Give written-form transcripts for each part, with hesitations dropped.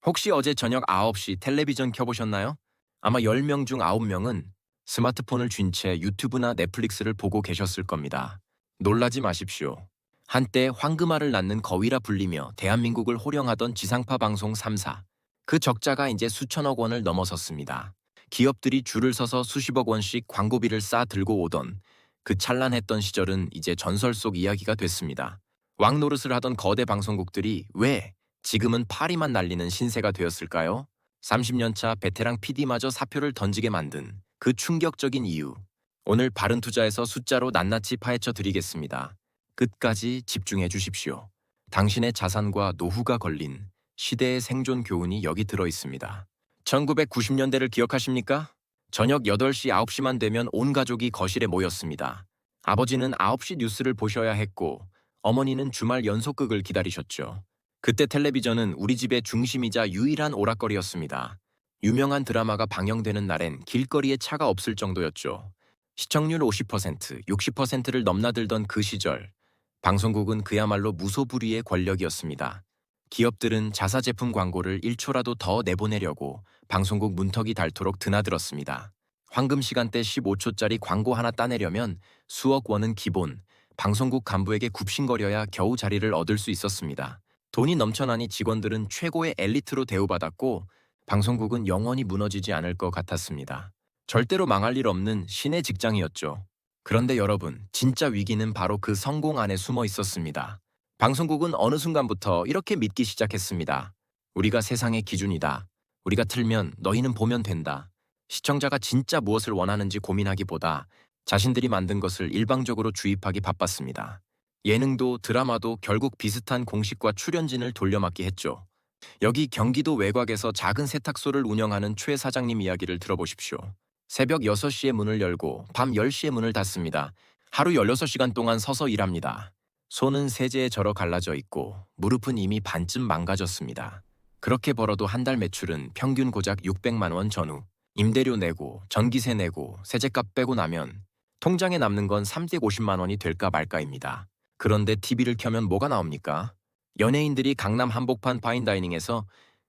혹시 어제 저녁 9시 텔레비전 켜보셨나요? 아마 10명 중 9명은 스마트폰을 쥔 채 유튜브나 넷플릭스를 보고 계셨을 겁니다. 놀라지 마십시오. 한때 황금알을 낳는 거위라 불리며 대한민국을 호령하던 지상파 방송 3사. 그 적자가 이제 수천억 원을 넘어섰습니다. 기업들이 줄을 서서 수십억 원씩 광고비를 쌓아 들고 오던 그 찬란했던 시절은 이제 전설 속 이야기가 됐습니다. 왕노릇을 하던 거대 방송국들이 왜 지금은 파리만 날리는 신세가 되었을까요? 30년 차 베테랑 PD마저 사표를 던지게 만든 그 충격적인 이유. 오늘 바른 투자에서 숫자로 낱낱이 파헤쳐 드리겠습니다. 끝까지 집중해 주십시오. 당신의 자산과 노후가 걸린 시대의 생존 교훈이 여기 들어 있습니다. 1990년대를 기억하십니까? 저녁 8시, 9시만 되면 온 가족이 거실에 모였습니다. 아버지는 9시 뉴스를 보셔야 했고, 어머니는 주말 연속극을 기다리셨죠. 그때 텔레비전은 우리 집의 중심이자 유일한 오락거리였습니다. 유명한 드라마가 방영되는 날엔 길거리에 차가 없을 정도였죠. 시청률 50%, 60%를 넘나들던 그 시절, 방송국은 그야말로 무소불위의 권력이었습니다. 기업들은 자사제품 광고를 1초라도 더 내보내려고 방송국 문턱이 닳도록 드나들었습니다. 황금 시간대 15초짜리 광고 하나 따내려면 수억 원은 기본, 방송국 간부에게 굽신거려야 겨우 자리를 얻을 수 있었습니다. 돈이 넘쳐나니 직원들은 최고의 엘리트로 대우받았고 방송국은 영원히 무너지지 않을 것 같았습니다. 절대로 망할 일 없는 신의 직장이었죠. 그런데 여러분, 진짜 위기는 바로 그 성공 안에 숨어 있었습니다. 방송국은 어느 순간부터 이렇게 믿기 시작했습니다. 우리가 세상의 기준이다. 우리가 틀면 너희는 보면 된다. 시청자가 진짜 무엇을 원하는지 고민하기보다 자신들이 만든 것을 일방적으로 주입하기 바빴습니다. 예능도 드라마도 결국 비슷한 공식과 출연진을 돌려막기 했죠. 여기 경기도 외곽에서 작은 세탁소를 운영하는 최 사장님 이야기를 들어보십시오. 새벽 6시에 문을 열고 밤 10시에 문을 닫습니다. 하루 16시간 동안 서서 일합니다. 손은 세제에 절어 갈라져 있고 무릎은 이미 반쯤 망가졌습니다. 그렇게 벌어도 한 달 매출은 평균 고작 600만 원 전후. 임대료 내고 전기세 내고 세제값 빼고 나면 통장에 남는 건 350만 원이 될까 말까입니다. 그런데 TV를 켜면 뭐가 나옵니까? 연예인들이 강남 한복판 파인다이닝에서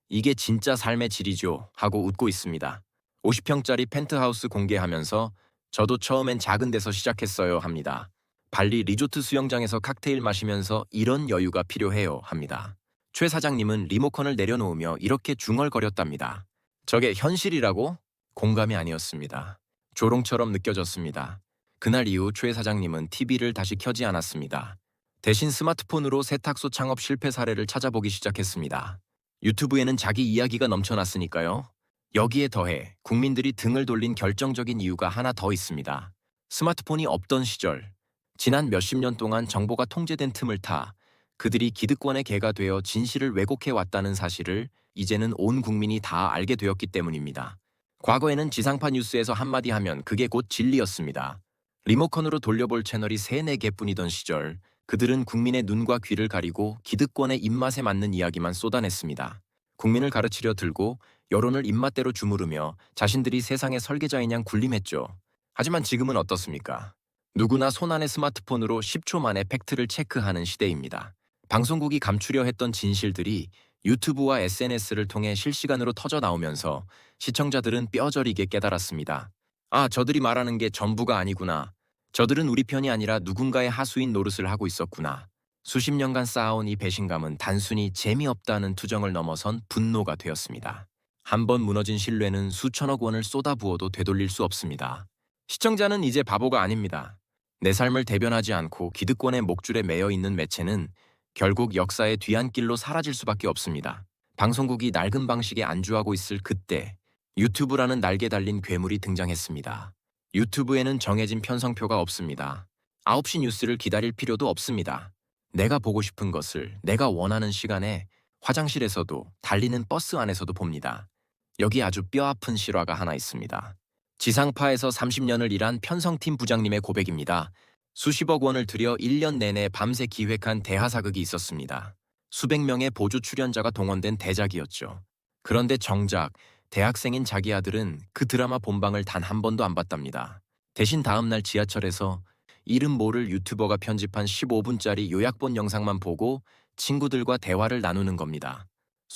이게 진짜 삶의 질이죠 하고 웃고 있습니다. 50평짜리 펜트하우스 공개하면서 저도 처음엔 작은 데서 시작했어요 합니다. 발리 리조트 수영장에서 칵테일 마시면서 이런 여유가 필요해요 합니다. 최 사장님은 리모컨을 내려놓으며 이렇게 중얼거렸답니다. 저게 현실이라고? 공감이 아니었습니다. 조롱처럼 느껴졌습니다. 그날 이후 최 사장님은 TV를 다시 켜지 않았습니다. 대신 스마트폰으로 세탁소 창업 실패 사례를 찾아보기 시작했습니다. 유튜브에는 자기 이야기가 넘쳐났으니까요. 여기에 더해 국민들이 등을 돌린 결정적인 이유가 하나 더 있습니다. 스마트폰이 없던 시절, 지난 몇십 년 동안 정보가 통제된 틈을 타 그들이 기득권의 개가 되어 진실을 왜곡해왔다는 사실을 이제는 온 국민이 다 알게 되었기 때문입니다. 과거에는 지상파 뉴스에서 한마디 하면 그게 곧 진리였습니다. 리모컨으로 돌려볼 채널이 3, 4개뿐이던 시절, 그들은 국민의 눈과 귀를 가리고 기득권의 입맛에 맞는 이야기만 쏟아냈습니다. 국민을 가르치려 들고 여론을 입맛대로 주무르며 자신들이 세상의 설계자인 양 군림했죠. 하지만 지금은 어떻습니까? 누구나 손안의 스마트폰으로 10초 만에 팩트를 체크하는 시대입니다. 방송국이 감추려 했던 진실들이 유튜브와 SNS를 통해 실시간으로 터져 나오면서 시청자들은 뼈저리게 깨달았습니다. 아, 저들이 말하는 게 전부가 아니구나. 저들은 우리 편이 아니라 누군가의 하수인 노릇을 하고 있었구나. 수십 년간 쌓아온 이 배신감은 단순히 재미없다는 투정을 넘어선 분노가 되었습니다. 한 번 무너진 신뢰는 수천억 원을 쏟아부어도 되돌릴 수 없습니다. 시청자는 이제 바보가 아닙니다. 내 삶을 대변하지 않고 기득권의 목줄에 매여 있는 매체는 결국 역사의 뒤안길로 사라질 수밖에 없습니다. 방송국이 낡은 방식에 안주하고 있을 그때 유튜브라는 날개 달린 괴물이 등장했습니다. 유튜브에는 정해진 편성표가 없습니다. 9시 뉴스를 기다릴 필요도 없습니다. 내가 보고 싶은 것을 내가 원하는 시간에 화장실에서도 달리는 버스 안에서도 봅니다. 여기 아주 뼈아픈 실화가 하나 있습니다. 지상파에서 30년을 일한 편성팀 부장님의 고백입니다. 수십억 원을 들여 1년 내내 밤새 기획한 대하사극이 있었습니다. 수백 명의 보조 출연자가 동원된 대작이었죠. 그런데 정작 대학생인 자기 아들은 그 드라마 본방을 단 한 번도 안 봤답니다. 대신 다음날 지하철에서 이름 모를 유튜버가 편집한 15분짜리 요약본 영상만 보고 친구들과 대화를 나누는 겁니다.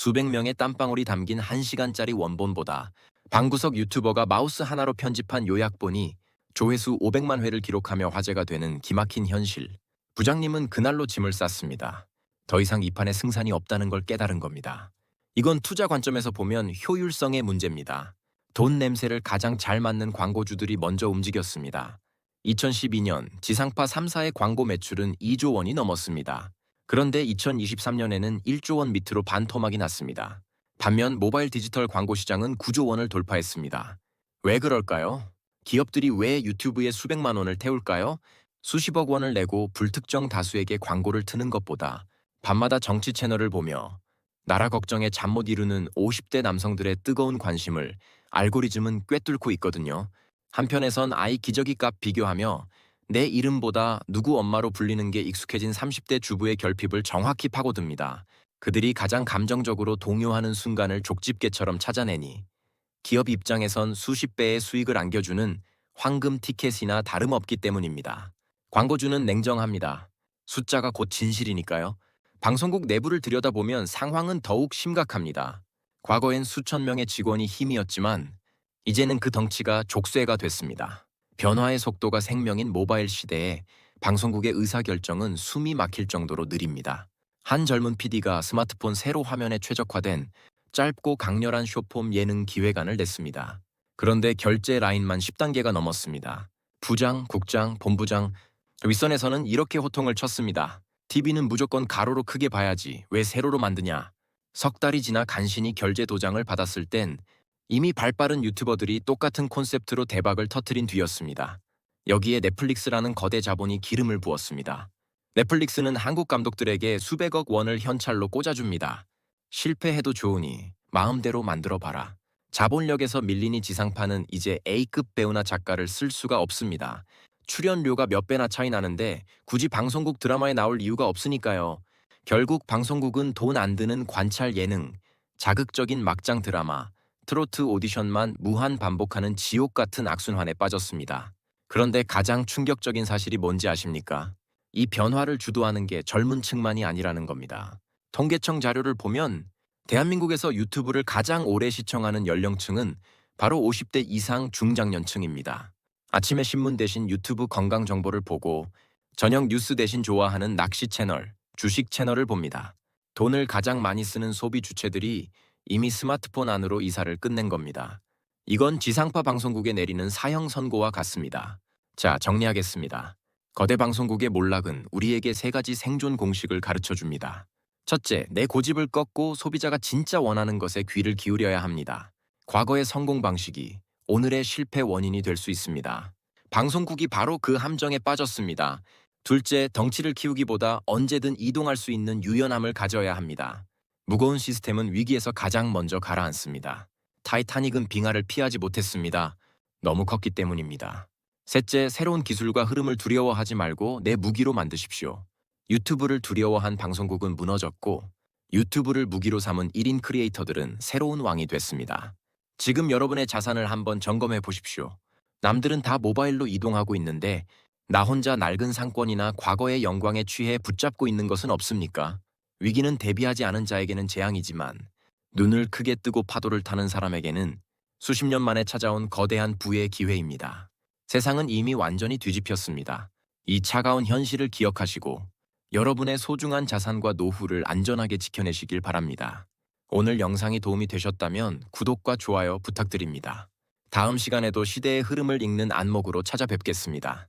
수백 명의 땀방울이 담긴 1시간짜리 원본보다 방구석 유튜버가 마우스 하나로 편집한 요약본이 조회수 500만 회를 기록하며 화제가 되는 기막힌 현실. 부장님은 그날로 짐을 쌌습니다. 더 이상 이 판에 승산이 없다는 걸 깨달은 겁니다. 이건 투자 관점에서 보면 효율성의 문제입니다. 돈 냄새를 가장 잘 맡는 광고주들이 먼저 움직였습니다. 2012년 지상파 3사의 광고 매출은 2조 원이 넘었습니다. 그런데 2023년에는 1조 원 밑으로 반토막이 났습니다. 반면 모바일 디지털 광고 시장은 9조 원을 돌파했습니다. 왜 그럴까요? 기업들이 왜 유튜브에 수백만 원을 태울까요? 수십억 원을 내고 불특정 다수에게 광고를 트는 것보다 밤마다 정치 채널을 보며 나라 걱정에 잠 못 이루는 50대 남성들의 뜨거운 관심을 알고리즘은 꿰뚫고 있거든요. 한편에선 아이 기저귀 값 비교하며 내 이름보다 누구 엄마로 불리는 게 익숙해진 30대 주부의 결핍을 정확히 파고듭니다. 그들이 가장 감정적으로 동요하는 순간을 족집게처럼 찾아내니 기업 입장에선 수십 배의 수익을 안겨주는 황금 티켓이나 다름없기 때문입니다. 광고주는 냉정합니다. 숫자가 곧 진실이니까요. 방송국 내부를 들여다보면 상황은 더욱 심각합니다. 과거엔 수천 명의 직원이 힘이었지만 이제는 그 덩치가 족쇄가 됐습니다. 변화의 속도가 생명인 모바일 시대에 방송국의 의사결정은 숨이 막힐 정도로 느립니다. 한 젊은 PD가 스마트폰 세로 화면에 최적화된 짧고 강렬한 쇼폼 예능 기획안을 냈습니다. 그런데 결제 라인만 10단계가 넘었습니다. 부장, 국장, 본부장, 윗선에서는 이렇게 호통을 쳤습니다. TV는 무조건 가로로 크게 봐야지 왜 세로로 만드냐. 석 달이 지나 간신히 결제 도장을 받았을 땐 이미 발빠른 유튜버들이 똑같은 콘셉트로 대박을 터뜨린 뒤였습니다. 여기에 넷플릭스라는 거대 자본이 기름을 부었습니다. 넷플릭스는 한국 감독들에게 수백억 원을 현찰로 꽂아줍니다. 실패해도 좋으니 마음대로 만들어봐라. 자본력에서 밀리니 지상파는 이제 A급 배우나 작가를 쓸 수가 없습니다. 출연료가 몇 배나 차이 나는데 굳이 방송국 드라마에 나올 이유가 없으니까요. 결국 방송국은 돈 안 드는 관찰 예능, 자극적인 막장 드라마, 트로트 오디션만 무한 반복하는 지옥 같은 악순환에 빠졌습니다. 그런데 가장 충격적인 사실이 뭔지 아십니까? 이 변화를 주도하는 게 젊은 층만이 아니라는 겁니다. 통계청 자료를 보면 대한민국에서 유튜브를 가장 오래 시청하는 연령층은 바로 50대 이상 중장년층입니다. 아침에 신문 대신 유튜브 건강 정보를 보고 저녁 뉴스 대신 좋아하는 낚시 채널, 주식 채널을 봅니다. 돈을 가장 많이 쓰는 소비 주체들이 이미 스마트폰 안으로 이사를 끝낸 겁니다. 이건 지상파 방송국에 내리는 사형 선고와 같습니다. 자, 정리하겠습니다. 거대 방송국의 몰락은 우리에게 3가지 생존 공식을 가르쳐 줍니다. 첫째, 내 고집을 꺾고 소비자가 진짜 원하는 것에 귀를 기울여야 합니다. 과거의 성공 방식이 오늘의 실패 원인이 될 수 있습니다. 방송국이 바로 그 함정에 빠졌습니다. 둘째, 덩치를 키우기보다 언제든 이동할 수 있는 유연함을 가져야 합니다. 무거운 시스템은 위기에서 가장 먼저 가라앉습니다. 타이타닉은 빙하를 피하지 못했습니다. 너무 컸기 때문입니다. 셋째, 새로운 기술과 흐름을 두려워하지 말고 내 무기로 만드십시오. 유튜브를 두려워한 방송국은 무너졌고 유튜브를 무기로 삼은 1인 크리에이터들은 새로운 왕이 됐습니다. 지금 여러분의 자산을 한번 점검해 보십시오. 남들은 다 모바일로 이동하고 있는데 나 혼자 낡은 상권이나 과거의 영광에 취해 붙잡고 있는 것은 없습니까? 위기는 대비하지 않은 자에게는 재앙이지만 눈을 크게 뜨고 파도를 타는 사람에게는 수십 년 만에 찾아온 거대한 부의 기회입니다. 세상은 이미 완전히 뒤집혔습니다. 이 차가운 현실을 기억하시고 여러분의 소중한 자산과 노후를 안전하게 지켜내시길 바랍니다. 오늘 영상이 도움이 되셨다면 구독과 좋아요 부탁드립니다. 다음 시간에도 시대의 흐름을 읽는 안목으로 찾아뵙겠습니다.